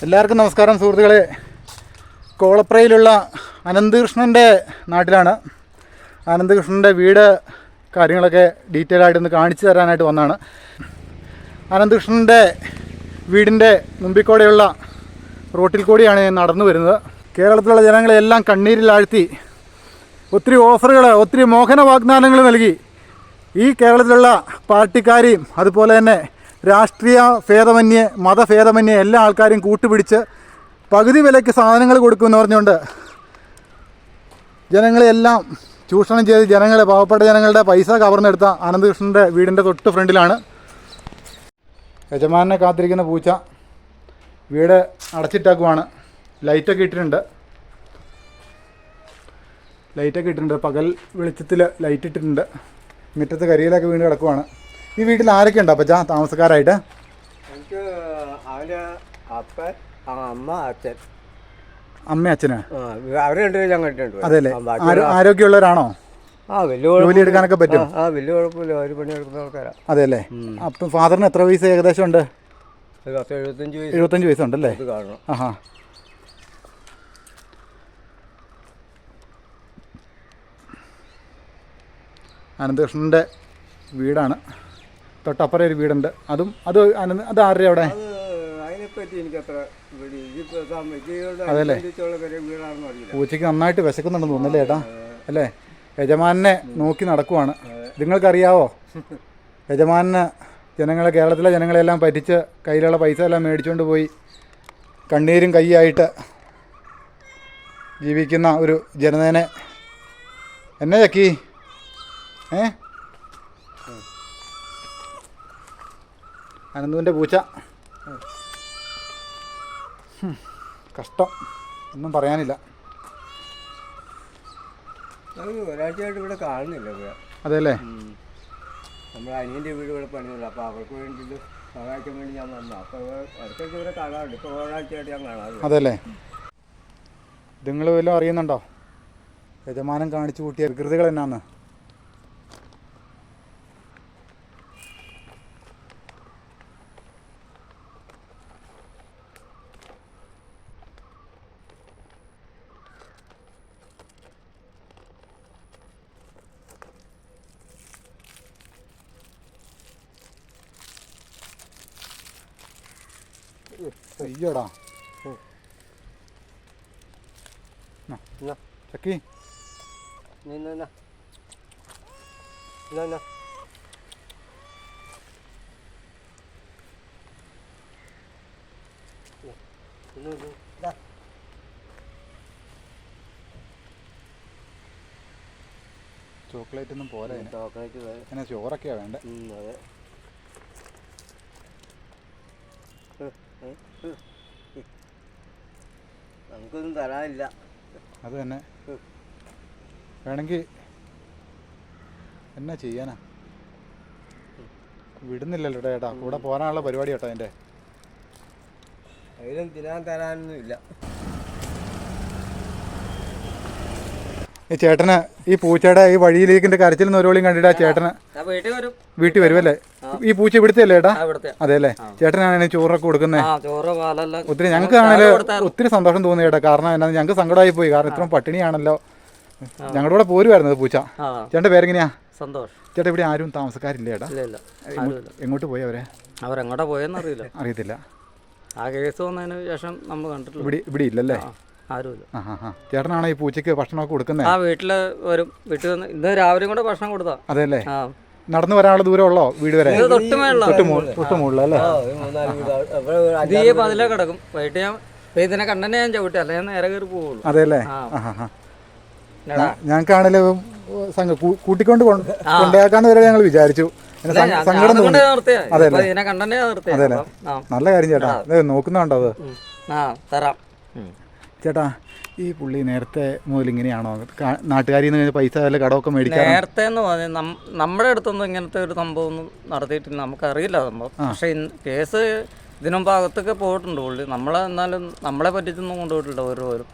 എല്ലാവർക്കും നമസ്കാരം സുഹൃത്തുക്കളെ. കോളപ്രയിലുള്ള അനന്തകൃഷ്ണൻ്റെ നാട്ടിലാണ്. അനന്തകൃഷ്ണൻ്റെ വീട് കാര്യങ്ങളൊക്കെ ഡീറ്റെയിൽ ആയിട്ടൊന്ന് കാണിച്ചു തരാനായിട്ട് വന്നതാണ്. അനന്തകൃഷ്ണൻ്റെ വീടിൻ്റെ മുമ്പിൽ കൂടെയുള്ള റോട്ടിൽ കൂടിയാണ് നടന്നു വരുന്നത്. കേരളത്തിലുള്ള ജനങ്ങളെല്ലാം കണ്ണീരിലാഴ്ത്തി ഒത്തിരി ഓഫറുകൾ, ഒത്തിരി മോഹന വാഗ്ദാനങ്ങൾ നൽകി ഈ കേരളത്തിലുള്ള പാർട്ടിക്കാരെയും അതുപോലെ തന്നെ രാഷ്ട്രീയ ഭേദമന്യേ മതഭേദമന്യേ എല്ലാ ആൾക്കാരെയും കൂട്ടുപിടിച്ച് പകുതി വിലയ്ക്ക് സാധനങ്ങൾ കൊടുക്കുമെന്ന് പറഞ്ഞുകൊണ്ട് ജനങ്ങളെല്ലാം ചൂഷണം ചെയ്ത് പാവപ്പെട്ട ജനങ്ങളുടെ പൈസ കവർന്നെടുത്ത അനന്തകൃഷ്ണൻ്റെ വീടിൻ്റെ തൊട്ട് ഫ്രണ്ടിലാണ്. യജമാനെ കാത്തിരിക്കുന്ന പൂച്ച. വീട് അടച്ചിട്ടാക്കുവാണ്. ലൈറ്റൊക്കെ ഇട്ടിട്ടുണ്ട്. പകൽ വെളിച്ചത്തിൽ ലൈറ്റ് ഇട്ടിട്ടുണ്ട്. മുറ്റത്ത് കരിയിലൊക്കെ വീണ് കിടക്കുവാണ്. ഈ വീട്ടിൽ ആരൊക്കെ ഉണ്ടോ അപ്പച്ചാ താമസക്കാരായിട്ട്? എനിക്ക് അപ്പൻ, അമ്മ, അച്ഛൻ. അമ്മ അച്ഛന് അവര് രണ്ടുപേരും ഞാൻ കണ്ടിട്ടുണ്ട്. അതെല്ലേ? ആരോഗ്യമുള്ളവരാണോ? ജോലി എടുക്കാനൊക്കെ പറ്റും? വലിയ കുഴപ്പമില്ല, അവർ പണിയെടുക്കുന്ന ആൾക്കാരാ. അതെല്ലേ? അപ്പം ഫാദറിന് എത്ര വയസ്സ് ഏകദേശം ഉണ്ട്? 75 വയസ്സുണ്ടല്ലേ? ആഹാ. അനന്തകൃഷ്ണൻ്റെ വീടാണ്. തൊട്ടപ്പുറം ഒരു വീടുണ്ട്. അത് ആരുടെ അവിടെ? അതിനെപ്പറ്റി എനിക്കത്ര അതല്ലേ? പൂച്ചയ്ക്ക് നന്നായിട്ട് വിശക്കുന്നുണ്ടെന്ന് തോന്നുന്നല്ലേ ചേട്ടാ? അല്ലേ? യജമാനെ നോക്കി നടക്കുവാണ്. നിങ്ങൾക്കറിയാവോ, യജമാനെ കേരളത്തിലെ ജനങ്ങളെല്ലാം പറ്റിച്ച് കയ്യിലുള്ള പൈസ എല്ലാം മേടിച്ചുകൊണ്ട് പോയി കണ്ണീരും കൈയായിട്ട് ജീവിക്കുന്ന ഒരു ജനതേനെ എന്നെ ചക്കി അനന്തുവിൻ്റെ പൂച്ച. കഷ്ടം, ഒന്നും പറയാനില്ല. ഒരാഴ്ചയായിട്ട് ഇവിടെ കാണുന്നില്ല. അതെല്ലേ? നമ്മുടെ അനിയൻ്റെ വീട് ഇവിടെ പണിയുള്ളൂ. അപ്പോൾ അവർക്ക് വേണ്ടിയിട്ട് സഹായിക്കാൻ വേണ്ടി ഞാൻ വന്നു. അപ്പോൾ ഇടയ്ക്കൊക്കെ ഇവിടെ കാണാറുണ്ട്. ഇപ്പോൾ ഒരാഴ്ചയായിട്ട് ഞാൻ കാണാറില്ല. അതെല്ലേ? നിങ്ങൾ വല്ലതും അറിയുന്നുണ്ടോ യജമാനം കാണിച്ചു കൂട്ടിയ വികൃതികൾ എന്നാന്ന്? അയ്യോടാ ചക്കി. ചോക്ലേറ്റ് ഒന്നും പോലെ അങ്ങനെ ചോറൊക്കെയാ വേണ്ടേ? അതെ. നമുക്കൊന്നും തരാനില്ല. അത് തന്നെ. വേണമെങ്കിൽ എന്നാ ചെയ്യാനാ? വിടുന്നില്ലല്ലോ ചേട്ടാ. കൂടെ പോരാനുള്ള പരിപാടി കേട്ടോ അതിൻ്റെ. അതിലും തിന്നാൻ തരാനൊന്നും ഇല്ല. ഈ ചേട്ടന് ഈ പൂച്ചയുടെ ഈ വഴിയിലേക്കിന്റെ കരച്ചിൽ നോരോളിയും കണ്ടിട്ട് ആ ചേട്ടന് വീട്ടിൽ വരുമല്ലേ? ഈ പൂച്ച ഇവിടുത്തെ അല്ലേ ചേട്ടാ? അതെ അല്ലേ? ചേട്ടനാണ് ചോറൊക്കെ കൊടുക്കുന്നത്. ഒത്തിരി ഞങ്ങൾക്ക് ആണെങ്കിലും ഒത്തിരി സന്തോഷം തോന്നി ചേട്ടാ. കാരണം എന്നാ ഞങ്ങൾക്ക് സങ്കടമായി പോയി. കാരണം ഇത്രയും പട്ടിണിയാണല്ലോ. ഞങ്ങളുടെ കൂടെ പോരുമായിരുന്നത് പൂച്ച. ചേട്ടൻ്റെ പേരെങ്ങനെയാ? സന്തോഷം. ചേട്ടാ ഇവിടെ ആരും താമസക്കാരില്ല ചേട്ടാ? എങ്ങോട്ട് പോയി അവരെങ്ങോട്ടാ പോയെന്ന് അറിയത്തില്ല. ആ കേസ് വന്നതിന് ശേഷം നമ്മൾ കണ്ടിട്ടില്ല. ഇവിടെ ഇല്ലല്ലേ? ആരുമില്ല. ചേട്ടനാണോ ഈ പൂച്ചയ്ക്ക് ഭക്ഷണമൊക്കെ കൊടുക്കുന്നത്? ആ വീട്ടില് വരും. വീട്ടിൽ വന്ന് ഇന്ന് രാവിലെ കൂടെ ഭക്ഷണം കൊടുത്താ. അതെല്ലേ? നടന്നു വരാനുള്ള ദൂരമുള്ളോ വീട് വരെ? തൊട്ട് മുകളിലല്ലേ? പതിലെ കിടക്കും. വൈകിട്ട് ഞാൻ ഇതിനെ കണ്ടന്നെ ഞാൻ ചവിട്ടി, അല്ലെങ്കിൽ നേരെ കയറി പോവുള്ളൂ. അതെല്ലേ? ഞങ്ങൾക്കാണേലും കൂട്ടിക്കൊണ്ട് കൊണ്ടാക്കാന്ന് വരെ ഞങ്ങൾ വിചാരിച്ചു. സങ്കടം തോന്നി. അതെല്ലേ? നല്ല കാര്യം ചേട്ടാ. നോക്കുന്നുണ്ടോ അത്? തരാം ചേട്ടാ. ഈ പുള്ളി നേരത്തെ മുതൽ ഇങ്ങനെയാണോ? നാട്ടുകാരിൽ നിന്ന് പൈസ വല്ല കടമൊക്കെ മേടിക്കാം? നേരത്തെ എന്ന് പറഞ്ഞാൽ നമ്മുടെ അടുത്തൊന്നും ഇങ്ങനത്തെ ഒരു സംഭവം ഒന്നും നടത്തിയിട്ടില്ല. നമുക്കറിയില്ല സംഭവം. പക്ഷെ കേസ് ഇതിനുമ്പ് അകത്തൊക്കെ പോയിട്ടുണ്ട് പുള്ളി. എന്നാലും നമ്മളെ പറ്റിച്ചൊന്നും കൊണ്ടുപോയിട്ടില്ല. ഓരോരും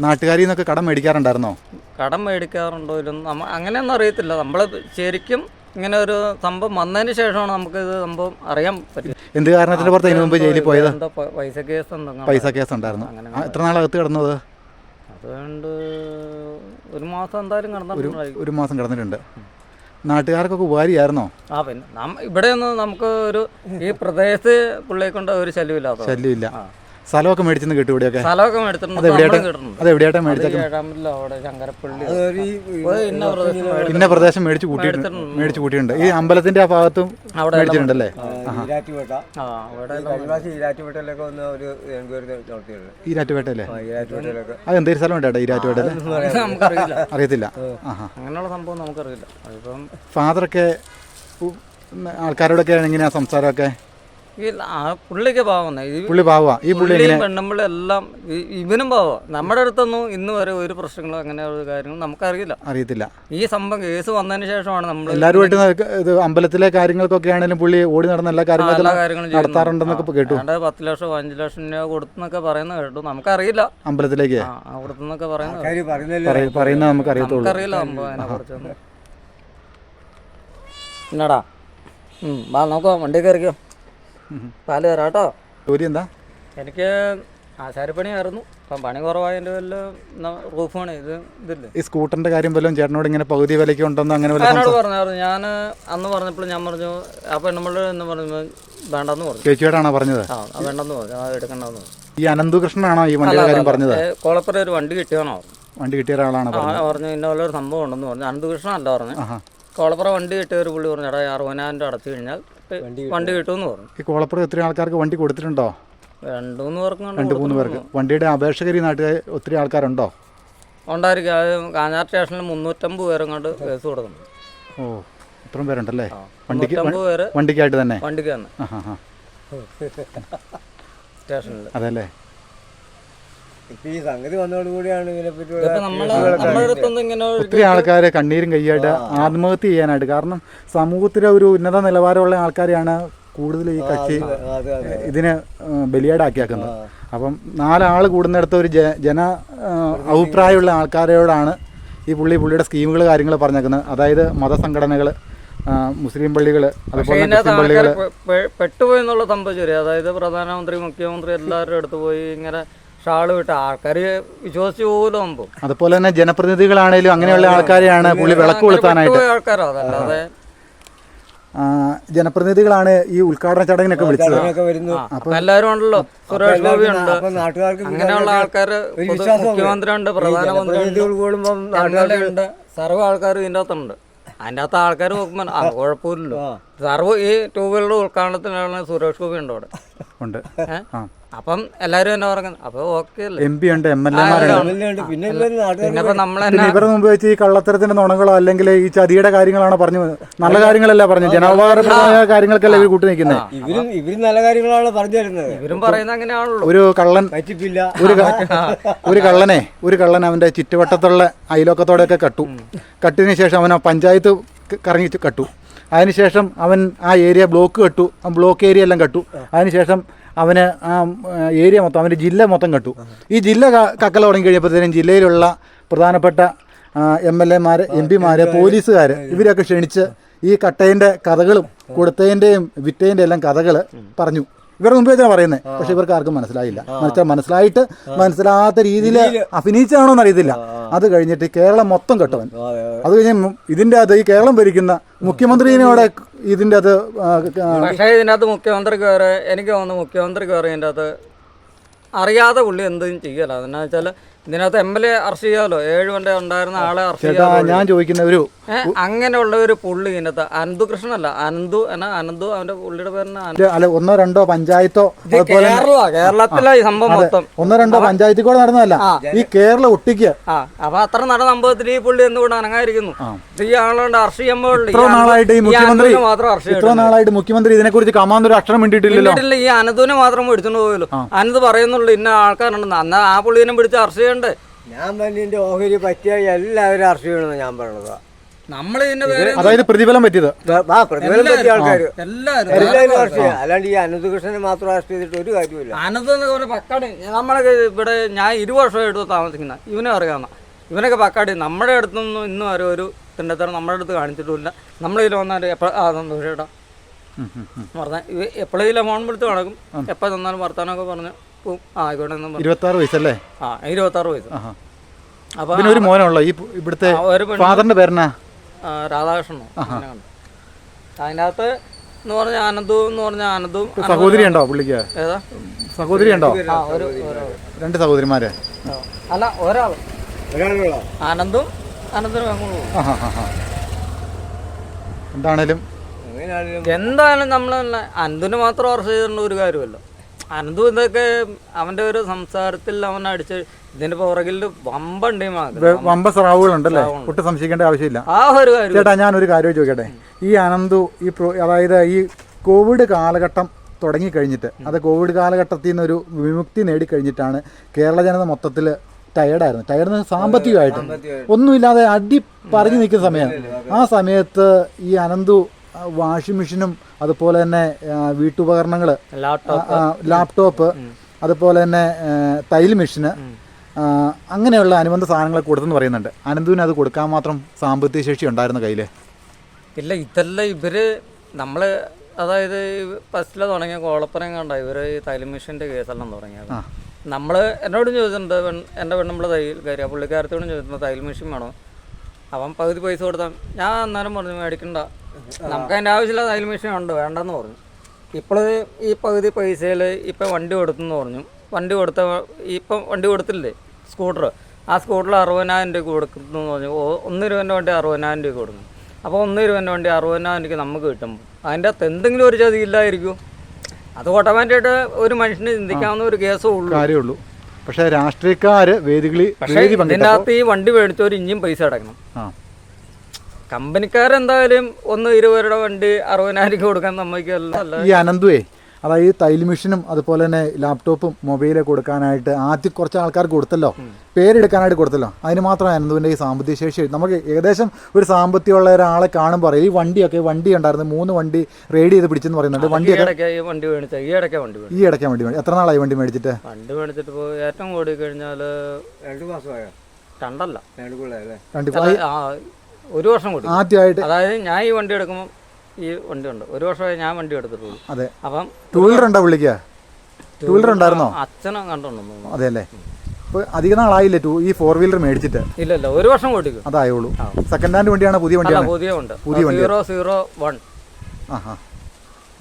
നാട്ടുകാരിൽ നിന്നൊക്കെ കടം മേടിക്കാറുണ്ടായിരുന്നോ? കടം മേടിക്കാറുണ്ടോ ഇല്ലെന്ന് അങ്ങനെയൊന്നും അറിയത്തില്ല. നമ്മൾ ശരിക്കും ഇങ്ങനെ ഒരു സംഭവം വന്നതിന് ശേഷമാണ് നമുക്ക് ഇത് സംഭവം അറിയാൻ പറ്റും. എന്ത് കാരണത്തിന് പുറത്ത് ഇതിനു മുമ്പ് ജയിലിൽ പോയത്? എന്താ പൈസ കേസ് എന്തെങ്കിലും പൈസ കേസ് ഉണ്ടായിരുന്നു. എത്ര നാളകത്ത് കിടന്നത്? അതുകൊണ്ട് ഒരു മാസം എന്തായാലും കിടന്നിട്ടുണ്ടായിരിക്കും. ഒരു മാസം കിടന്നിട്ടുണ്ട്. നാട്ടുകാർക്കൊക്കെ ഉപകാരിയായിരുന്നോ? ആ പിന്നെ ഇവിടെയൊന്നും നമുക്ക് ഒരു ഈ പ്രദേശത്ത് പുള്ളിയെ കൊണ്ട് ഒരു ശല്യമില്ലാത്ത ശല്യമില്ല. സ്ഥലമൊക്കെ മേടിച്ചെന്ന് കേട്ടു ഇവിടെയൊക്കെ. സ്ഥലമൊക്കെ മേടിച്ചിട്ടുണ്ട്. അത് എവിടെയായിട്ടാ മേടിച്ചത്? അവിടെ ശങ്കരപ്പള്ളി ഇന്ന പ്രദേശം മേടിച്ചു കൂട്ടിയിട്ടുണ്ട്. ഈ അമ്പലത്തിന്റെ ആ ഭാഗത്തും മേടിച്ചിട്ടുണ്ടല്ലേ? ഈരാറ്റുപേട്ടല്ലേ? അത് എന്തൊരു സ്ഥലം ഉണ്ട് ഈരാറ്റുപേട്ടല്ലേ? അറിയത്തില്ല. അങ്ങനെയുള്ള സംഭവം നമുക്കറിയില്ല. അതിപ്പം ഫാദറൊക്കെ ആൾക്കാരോടൊക്കെ എങ്ങനെയാ സംസാരമൊക്കെ? പുള്ളിക്ക് പാവം. പുള്ളി പാവാ. ഈ പുള്ളി പെണ്ണുമ്പിളി എല്ലാം ഇവനും പാവാ. നമ്മുടെ അടുത്തൊന്നും ഇന്ന് വരെ ഒരു പ്രശ്നങ്ങളോ അങ്ങനെ ഒരു കാര്യങ്ങളും അറിയത്തില്ല. ഈ സംഭവം കേസ് വന്നതിന് ശേഷമാണ് നമ്മൾ എല്ലാവരുമായിട്ട് ഇത് അമ്പലത്തിലെ കാര്യങ്ങൾക്കൊക്കെ ആണെങ്കിലും പുള്ളി ഓടി നടന്ന എല്ലാ കാര്യങ്ങളും നടത്താറുണ്ടെന്നൊക്കെ കേട്ടു. 10 ലക്ഷം 5 ലക്ഷം രൂപ കൊടുത്തെന്നൊക്കെ പറയുന്നത് കേട്ടു. നമുക്കറിയില്ല. അമ്പലത്തിലേക്ക് കൊടുത്തെന്നൊക്കെ പറയുന്നത് നമുക്ക് അറിയത്തുള്ളൂ. അറിയില്ല സംഭവം അതിനെ കുറിച്ചൊന്നും. എന്നടാ നോക്കോ, വണ്ടി കയറിക്കോ, പാല് തരാം കേട്ടോ. ജോലി എന്താ? എനിക്ക് ആശാരിപ്പണിയായിരുന്നു. അപ്പം പണി കുറവായതിൻ്റെ വല്ല റൂഫ് പണി ഇതില്ലേ. ഈ സ്കൂട്ടറിന്റെ കാര്യം വല്ലതും ചേട്ടനോട് ഇങ്ങനെ പകുതി വിലയ്ക്ക് ഉണ്ടെന്ന് അങ്ങനെ എന്നോട് പറഞ്ഞായിരുന്നു. ഞാൻ അന്ന് പറഞ്ഞപ്പോൾ ഞാൻ പറഞ്ഞു ആ പെണ്ണുമ്പോൾ എന്ന് പറഞ്ഞു വേണ്ടെന്ന് പറഞ്ഞു. ചേച്ചിയോടാണോ പറഞ്ഞത്? വേണ്ടെന്ന് പറഞ്ഞു, എടുക്കണ്ടെന്ന് പറഞ്ഞു. ഈ അനന്തകൃഷ്ണനാണോ ഈ വണ്ടിയുടെ കാര്യം പറഞ്ഞത്? കോളപ്പുറ ഒരു വണ്ടി കിട്ടിയാണോ? വണ്ടി കിട്ടിയ ഒരാളാണ് പറഞ്ഞു. ഇന്ന പോലെ ഒരു സംഭവം ഉണ്ടെന്ന് പറഞ്ഞു. അനന്തകൃഷ്ണൻ അല്ല പറഞ്ഞു. കോളപ്പുറ വണ്ടി കിട്ടിയ ഒരു പുള്ളി പറഞ്ഞു, എടാ 60,000 രൂപ അടച്ചു കഴിഞ്ഞാൽ വണ്ടി കിട്ടുമെന്ന് പറഞ്ഞു. ഈ കോളപ്പുറം എത്ര ആൾക്കാർക്ക് വണ്ടി കൊടുത്തിട്ടുണ്ടോ? 2-3 പേർക്ക്. വണ്ടിയുടെ അപേക്ഷകർ നാട്ടുകാർ ഒത്തിരി ആൾക്കാരുണ്ടോ? ഉണ്ടായിരിക്കും. അത് കാഞ്ഞാർ സ്റ്റേഷനിൽ 350 പേരും കൊണ്ട് കേസ് കൊടുക്കുന്നു. ഓ, ഇത്രയും പേരുണ്ടല്ലേ? 350 പേര് വണ്ടിക്കായിട്ട് തന്നെ? വണ്ടിക്ക് തന്നെ സ്റ്റേഷനിൽ. അതല്ലേ? ഈ സംഗതി വന്നതോടുകൂടിയാണ് ഒത്തിരി ആൾക്കാരെ കണ്ണീരും കൈയായിട്ട് ആത്മഹത്യ ചെയ്യാനായിട്ട്. കാരണം സമൂഹത്തിലെ ഒരു ഉന്നത നിലവാരമുള്ള ആൾക്കാരെയാണ് കൂടുതൽ ഈ കക്ഷി ഇതിന് ബലിയാടാക്കിയാക്കുന്നത്. അപ്പം 4 ആൾ കൂടുന്നിടത്ത് ഒരു ജന അഭിപ്രായമുള്ള ആൾക്കാരോടാണ് ഈ പുള്ളിയുടെ സ്കീമുകൾ കാര്യങ്ങൾ പറഞ്ഞേക്കുന്നത്. അതായത് മതസംഘടനകൾ, മുസ്ലിം പള്ളികൾ, അതുപോലെ ക്രിസ്ത്യൻ പള്ളികൾ പെട്ടുപോയി എന്നുള്ള സംഭവിച്ചു. അതായത് പ്രധാനമന്ത്രി, മുഖ്യമന്ത്രി എല്ലാവരുടെ അടുത്ത് പോയി ഇങ്ങനെ ഷാള് വിട്ട ആൾക്കാർ വിശ്വസിച്ച് പോലും സംഭവം. അതുപോലെ തന്നെ ജനപ്രതിനിധികളാണേലും അങ്ങനെയുള്ള ആൾക്കാരെയാണ് പുള്ളി വിളക്ക് കൊളുത്താനായിട്ട്. ആൾക്കാരോ അതല്ലാതെ ജനപ്രതിനിധികളാണ് ഈ ഉദ്ഘാടന ചടങ്ങിനൊക്കെ വിളിച്ചത്. അപ്പൊ എല്ലാവരും ഉണ്ടല്ലോ. സുരേഷ് ഗോപി ഉണ്ട്, അങ്ങനെയുള്ള ആൾക്കാര്, മുഖ്യമന്ത്രി ഉണ്ട്, പ്രധാനമന്ത്രി ഉണ്ട്, സർവ്വ ആൾക്കാരും ഇതിൻ്റെ അകത്തുണ്ട്. അതിൻ്റെ അകത്ത് ആൾക്കാർ നോക്കുമ്പോൾ കുഴപ്പമില്ലല്ലോ. സർവ്വ ഈ 2 വീലറുടെ ഉദ്ഘാടനത്തിനാണ് സുരേഷ് ഗോപി ഉണ്ട് അവിടെ ഉണ്ട്. അപ്പം എല്ലാവരും എന്നെ പറയുന്നത് അപ്പോൾ ഓക്കെ അല്ലേ? MP ഉണ്ട്, MLA-മാരുണ്ട്. പിന്നെ നമ്മളെ ഇവരുടെ മുമ്പ് വെച്ച് ഈ കള്ളത്തരത്തിന്റെ നുണകളോ അല്ലെങ്കിൽ ഈ ചതിയുടെ കാര്യങ്ങളാണോ പറഞ്ഞു? നല്ല കാര്യങ്ങളല്ല പറഞ്ഞു, ജനോപകാരപ്രദമായ കാര്യങ്ങൾക്കല്ല ഇവർ കൂട്ടി നിൽക്കുന്നത്. ഇവരും നല്ല കാര്യങ്ങളാണ് പറഞ്ഞു തരുന്നത്. ഇവരും പറയുന്നത് അങ്ങനെയാണല്ലോ. ഒരു കള്ളൻ ഒരു കള്ളൻ അവന്റെ ചുറ്റുവട്ടത്തുള്ള അയലോക്കത്തോടെയൊക്കെ കട്ടിന് ശേഷം അവൻ പഞ്ചായത്ത് കറങ്ങി കട്ടു. അതിനുശേഷം അവൻ ആ ഏരിയ ബ്ലോക്ക് ഏരിയ എല്ലാം കട്ടു. അതിനുശേഷം അവന് ആ ഏരിയ മൊത്തം, അവൻ്റെ ജില്ല മൊത്തം കട്ടു. ഈ ജില്ല കക്കല തുടങ്ങി കഴിഞ്ഞപ്പോഴത്തേനും ജില്ലയിലുള്ള പ്രധാനപ്പെട്ട MLA-മാർ, MP-മാർ, പോലീസുകാർ ഇവരൊക്കെ ക്ഷണിച്ച് ഈ കട്ടേൻ്റെ കഥകളും കൊടുത്തതിൻ്റെയും വിറ്റേൻ്റെ എല്ലാം കഥകൾ പറഞ്ഞു. ഇവരുടെ മുമ്പ് വെച്ചാണ് പറയുന്നത്. പക്ഷെ ഇവർക്ക് ആർക്കും മനസ്സിലായില്ല. മനസ്സിലാത്ത രീതിയിൽ അഭിനയിച്ചാണോ എന്നറിയത്തില്ല. അത് കഴിഞ്ഞിട്ട് കേരളം മൊത്തം കെട്ടവൻ. അത് കഴിഞ്ഞ് ഇതിൻ്റെ അത് ഈ കേരളം ഭരിക്കുന്ന മുഖ്യമന്ത്രിയോടെ ഇതിൻ്റെ അത്. പക്ഷേ ഇതിനകത്ത് മുഖ്യമന്ത്രി കയറി, എനിക്ക് തോന്നുന്നു മുഖ്യമന്ത്രി കയറി ഇതിൻ്റെ അകത്ത് അറിയാതെ പുള്ളി എന്തും ചെയ്യല. അതെന്നാ വെച്ചാൽ ഇതിനകത്ത് MLA അറസ്റ്റ് ചെയ്യാമല്ലോ. 7 വണ്ടി ഉണ്ടായിരുന്ന ആളെ അറസ്റ്റ് ചെയ്യാം. ഞാൻ ചോദിക്കുന്ന ഒരു അങ്ങനെയുള്ള ഒരു പുള്ളി ഇതിനകത്ത് അനന്തുകൃഷ്ണനല്ല, അനന്തു അവന്റെ പുള്ളിയുടെ പേരിന് അല്ല 1-2 പഞ്ചായത്തോ കേരളത്തിലെ ഈ സംഭവം മൊത്തം 1-2 പഞ്ചായത്തിൽ കൂടെ നടന്നതല്ല, ഈ കേരളം ഒട്ടിക്ക്. അപ്പൊ അത്ര നടന്ന സംഭവത്തിൽ ഈ പുള്ളി എന്തുകൊണ്ട് അനങ്ങായിരിക്കുന്നു? ഈ ആളുകൊണ്ട് അറസ്റ്റ് ചെയ്യുമ്പോൾ നാളായിട്ട് മുഖ്യമന്ത്രി ഇതിനെക്കുറിച്ച് കമാന്നൊരു അക്ഷരം വേണ്ടിയിട്ടില്ലല്ലോ. ഈ അനന്തുവിനെ മാത്രം പിടിച്ചോണ്ട് പോയല്ലോ. അനന്ത് പറയുന്നുള്ളൂ ഇന്ന ആൾക്കാരുണ്ടെന്ന്. അന്ന് ആ പുള്ളിനെ പിടിച്ച് അറസ്റ്റ് ചെയ്യണ്ടേ? ഞാൻ പറഞ്ഞതിന്റെ ഓഹരി പറ്റിയ എല്ലാവരും അറസ്റ്റ് ചെയ്യണമെന്ന് ഞാൻ പറഞ്ഞത്. അതായത് പ്രതിഫലം പറ്റിയത് പ്രതിഫലം പറ്റിയ ആൾക്കാർ എല്ലാവരും അറസ്റ്റ് ചെയ്യാം. അല്ലാണ്ട് ഈ അനന്തകൃഷ്ണനെ മാത്രം അറസ്റ്റ് ചെയ്തിട്ട് ഒരു കാര്യമില്ല. അനന്ത് എന്ന് പറഞ്ഞ പക്കാടി നമ്മളൊക്കെ ഇവിടെ ഞാൻ 20 വർഷമായിട്ട് താമസിക്കുന്ന ഇവനെ അറിയാവുന്ന ഇവനൊക്കെ പക്കാടി നമ്മുടെ അടുത്തൊന്നും ഇന്നും ഒരു തിൻ്റെ നമ്മുടെ അടുത്ത് കാണിച്ചിട്ടുമില്ല. നമ്മളിതിൽ വന്നാൽ സന്തോഷേട്ടാ പറഞ്ഞാൽ എപ്പോഴെങ്കിലും ഫോൺ വിളിച്ച് നടക്കും, എപ്പോൾ തന്നാലും വർത്താനമൊക്കെ പറഞ്ഞ് പോവും. ആയിക്കോട്ടെ എന്നും പറഞ്ഞു. 26 വയസ്സല്ലേ? 26 വയസ്സ്. അപ്പോൾ ഒരു മോനുള്ള ഈ ഇവിടുത്തെ ഫാദറിന്റെ പേരെന്നാ? രാധാകൃഷ്ണനോ അങ്ങനെ കണ്ടു. അതിൻ്റെ അകത്ത് എന്ന് പറഞ്ഞാൽ ആനന്ദവും സഹോദരി ഉണ്ടോ പുള്ളിക്ക്? ഏതാ സഹോദരി ഉണ്ടോ? ഒരു 2 സഹോദരിമാര് അല്ല ഒരാൾ ആനന്ദും എന്താണേലും എന്തായാലും നമ്മളല്ല അനന്തിന് മാത്രം ഓർഡർ ചെയ്തിട്ടുള്ള ഒരു കാര്യമല്ല. അനന്തു ഇതൊക്കെ അവന്റെ ഒരു സംസാരത്തിൽ അവൻ അടിച്ച് ഇതിന്റെ പുറകിൽ വമ്പ സ്രാവുകളുണ്ടല്ലേ? ഒട്ടും സംശയിക്കേണ്ട ആവശ്യമില്ല. ആ ഒരു കാര്യം ചേട്ടാ, ഞാനൊരു കാര്യം ചോദിക്കട്ടെ. ഈ അനന്തു അതായത് ഈ കോവിഡ് കാലഘട്ടം തുടങ്ങിക്കഴിഞ്ഞിട്ട്, അത് കോവിഡ് കാലഘട്ടത്തിൽ നിന്നൊരു വിമുക്തി നേടിക്കഴിഞ്ഞിട്ടാണ് കേരള ജനത മൊത്തത്തിൽ ടയർഡായിരുന്നു സാമ്പത്തികമായിട്ട് ഒന്നുമില്ലാതെ അടി പറഞ്ഞു നിൽക്കുന്ന സമയം. ആ സമയത്ത് ഈ അനന്തു വാഷിംഗ് മെഷീനും അതുപോലെ തന്നെ വീട്ടുപകരണങ്ങൾ, ലാപ്ടോപ്പ്, അതുപോലെ തന്നെ തയ്യൽ മെഷീന്, അങ്ങനെയുള്ള അനുബന്ധ സാധനങ്ങൾ കൊടുത്തെന്ന് പറയുന്നുണ്ട്. അനന്തുവിന് അത് കൊടുക്കാൻ മാത്രം സാമ്പത്തിക ശേഷി ഉണ്ടായിരുന്ന കയ്യിൽ ഇല്ല. ഇതെല്ലാം ഇവര് നമ്മള് അതായത് ഫസ്റ്റില് തുടങ്ങിയ കോളപ്പുറം കണ്ട ഇവര് ഈ തയ്യൽ മെഷീൻ്റെ കേസെല്ലാം തുടങ്ങിയത്. നമ്മള് എന്നോടും ചോദിച്ചിട്ടുണ്ട്, എൻ്റെ പെണ്ണുമ്പളെ തയ്യൽ കാര്യം പുള്ളിക്കാരത്തോടും ചോദിച്ചിട്ടുണ്ട് തയ്യൽ മെഷീൻ വേണോ. അവൻ പകുതി പൈസ കൊടുത്താൽ ഞാൻ അന്നേരം പറഞ്ഞു മേടിക്കണ്ട, നമുക്ക് അതിൻ്റെ ആവശ്യമില്ല, തയ്യൽ മെഷീൻ ഉണ്ട് വേണ്ടെന്ന് പറഞ്ഞു. ഇപ്പോൾ ഈ പകുതി പൈസയിൽ ഇപ്പം വണ്ടി കൊടുത്തെന്ന് പറഞ്ഞു. ഇപ്പം വണ്ടി കൊടുത്തില്ലേ സ്കൂട്ടർ, ആ സ്കൂട്ടറിൽ 60,000 രൂപ കൊടുക്കുന്നു പറഞ്ഞു. 1 രൂപേൻ്റെ വണ്ടി 60,000 രൂപ കൊടുക്കുന്നു. അപ്പോൾ 1 രൂപേൻ്റെ വണ്ടി 60,000 രൂപയ്ക്ക് നമുക്ക് കിട്ടുമ്പോൾ അതിൻ്റെ അകത്ത് എന്തെങ്കിലും ഒരു ചതി ഇല്ലായിരിക്കും. അത് ഓട്ടോമാറ്റിക്കായിട്ട് ഒരു മനുഷ്യന് ചിന്തിക്കാവുന്ന ഒരു കേസേ കാര്യമുള്ളൂ. പക്ഷേ രാഷ്ട്രീയക്കാർ ഇതിൻ്റെ അകത്ത് ഈ വണ്ടി മേടിച്ചവർ ഇനിയും പൈസ അടക്കണം. കമ്പനിക്കാരെന്തായാലും 1-20 രൂപയുടെ വണ്ടി 60,000 രൂപ കൊടുക്കാൻ സമ്മതിക്കല്ല. ഈ അനന്തുവേ അതായത് തയ്യൽ മെഷീനും അതുപോലെ തന്നെ ലാപ്ടോപ്പും മൊബൈലും കൊടുക്കാനായിട്ട് ആദ്യം കുറച്ച് ആൾക്കാർക്ക് കൊടുത്തല്ലോ, പേരെടുക്കാനായിട്ട് കൊടുത്തല്ലോ. അതിന് മാത്രം അനന്തുവിൻ്റെ ഈ സാമ്പത്തിക ശേഷി നമുക്ക് ഏകദേശം ഒരു സാമ്പത്തികമുള്ള ഒരാളെ കാണുമ്പോൾ പറയും. ഈ വണ്ടി ഉണ്ടായിരുന്നു, 3 വണ്ടി റെയ്ഡ് ചെയ്ത് പിടിച്ചെന്ന് പറയുന്നുണ്ട്. ഈ ഇടയ്ക്ക് വണ്ടി മേടിച്ചു. എത്ര നാളായി വണ്ടി മേടിച്ചിട്ട്? വണ്ടി മേടിച്ചിട്ട് ഏറ്റവും കൂടി കഴിഞ്ഞാൽ 2 മാസമായോ? 1 വർഷം കൂടി. ആദ്യമായിട്ട് അതായത് ഞാൻ ഈ വണ്ടി എടുക്കുമ്പോൾ ഈ വണ്ടി ഉണ്ട്, 1 വർഷമായി ഞാൻ വണ്ടി എടുത്തിട്ടുള്ളൂ. അതെ. അപ്പം 2 വീലർ ഉണ്ടോ പുള്ളിക്ക്? 2 വീലർ ഉണ്ടായിരുന്നോ? അച്ഛനെ കണ്ടുണ്ടോ? അതെ അല്ലേ. ഇപ്പോൾ അധിക നാളായില്ലേ ഈ 4 വീലർ മേടിച്ചിട്ട്? ഇല്ല 1 വർഷം കൂട്ടിക്കും. അതായുള്ളൂ. സെക്കൻഡ് ഹാൻഡ് വണ്ടിയാണ്? പുതിയ വണ്ടിയാണ്? പുതിയ വണ്ടി 001.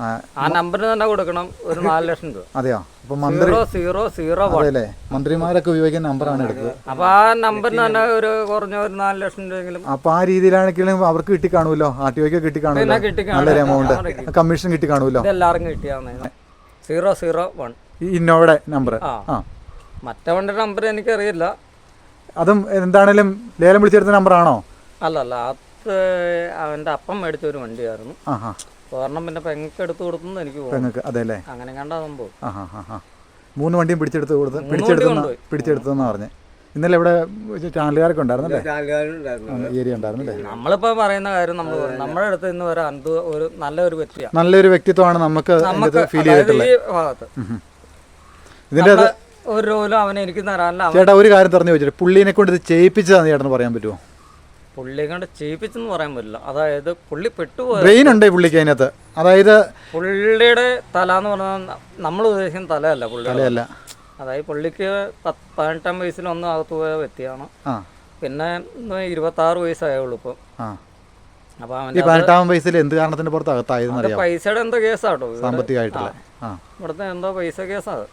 ആ നമ്പറിന് തന്നെ കൊടുക്കണം ഒരു 4 ലക്ഷം രൂപ. അതെയോ? അപ്പൊ 001 അല്ലേ, മന്ത്രിമാരൊക്കെ ഉപയോഗിക്കുന്ന നമ്പറാണ് എടുത്തത്. അപ്പൊ ആ നമ്പറിന് തന്നെ ഒരു കുറഞ്ഞ ഒരു 4 ലക്ഷം രൂപയെങ്കിലും. അപ്പൊ ആ രീതിയിലാണെങ്കിലും അവർക്ക് കിട്ടി കാണുമല്ലോ, RTOയ്ക്ക് കിട്ടി കാണുമല്ലോ, നല്ലൊരു എമൗണ്ട് കമ്മീഷൻ കിട്ടി കാണുമല്ലോ. എല്ലാവർക്കും കിട്ടിയാവുന്ന 001 ഈ ഇന്നോവയുടെ നമ്പർ. മറ്റേ വണ്ടിയുടെ നമ്പർ എനിക്കറിയില്ല. അതും എന്താണേലും ലേലം വിളിച്ചെടുത്ത നമ്പറാണോ? അല്ല അത് അവന്റെ അപ്പം മേടിച്ച ഒരു വണ്ടിയായിരുന്നു. കാരണം പിന്നെ പെങ്ങൾക്ക് എടുത്ത് കൊടുത്തു എനിക്ക് പെങ്ങൾക്ക്. അതെ അല്ലേ, അങ്ങനെ കണ്ടാ സംഭവം. 3 വണ്ടിയും പിടിച്ചെടുത്തെന്ന് പറഞ്ഞ് ഇന്നലെ ഇവിടെ ചാനലുകാരൊക്കെ ഉണ്ടായിരുന്നല്ലേ, ഏരിയ ഉണ്ടായിരുന്നല്ലേ. നമ്മളിപ്പോ പറയുന്ന കാര്യം നമ്മുടെ അടുത്ത് ഇന്ന് വരെ ഒരു നല്ലൊരു വ്യക്തിയാണ്, നല്ലൊരു വ്യക്തിത്വമാണ് നമുക്ക് ഫീൽ ചെയ്തിട്ടുള്ളത് ഈ ഭാഗത്ത്. ഇതിന്റെ ഒരു റോലും അവനെ എനിക്ക് തരാനില്ല. ചേട്ടാ ഒരു കാര്യം പറഞ്ഞു ചോദിച്ചിട്ട്, പുള്ളിനെ കൊണ്ട് ഇത് ചെയ്യിപ്പിച്ചതാന്ന് ചേട്ടന് പറയാൻ പറ്റുമോ? പുള്ളിയെ കൊണ്ട് ചെയ്യിപ്പിച്ചെന്ന് പറയാൻ പറ്റില്ല. അതായത് പുള്ളി പെട്ടുപോയി. ബ്രെയിൻ ഉണ്ട് പുള്ളിക്ക് അതിനകത്ത്. അതായത് പുള്ളിയുടെ തല എന്ന് പറഞ്ഞാൽ നമ്മൾ ഉദ്ദേശിക്കുന്ന തലയല്ല പുള്ളിയല്ല. അതായത് പുള്ളിക്ക് 18-ആം വയസ്സിൽ ഒന്ന് അകത്ത് പോയ വ്യക്തിയാണ്. പിന്നെ 26 വയസ്സായുള്ളൂ ഇപ്പം. അപ്പൊ അവന്റെ 18-ആം വയസ്സിൽ എന്ത് കാരണത്തിന്റെ പുറത്ത് അകത്തായിരുന്നു? പൈസയുടെ എന്തോ കേസാട്ടോ, സാമ്പത്തികമായിട്ടുള്ള ഇവിടുത്തെ എന്തോ പൈസ കേസാണ്.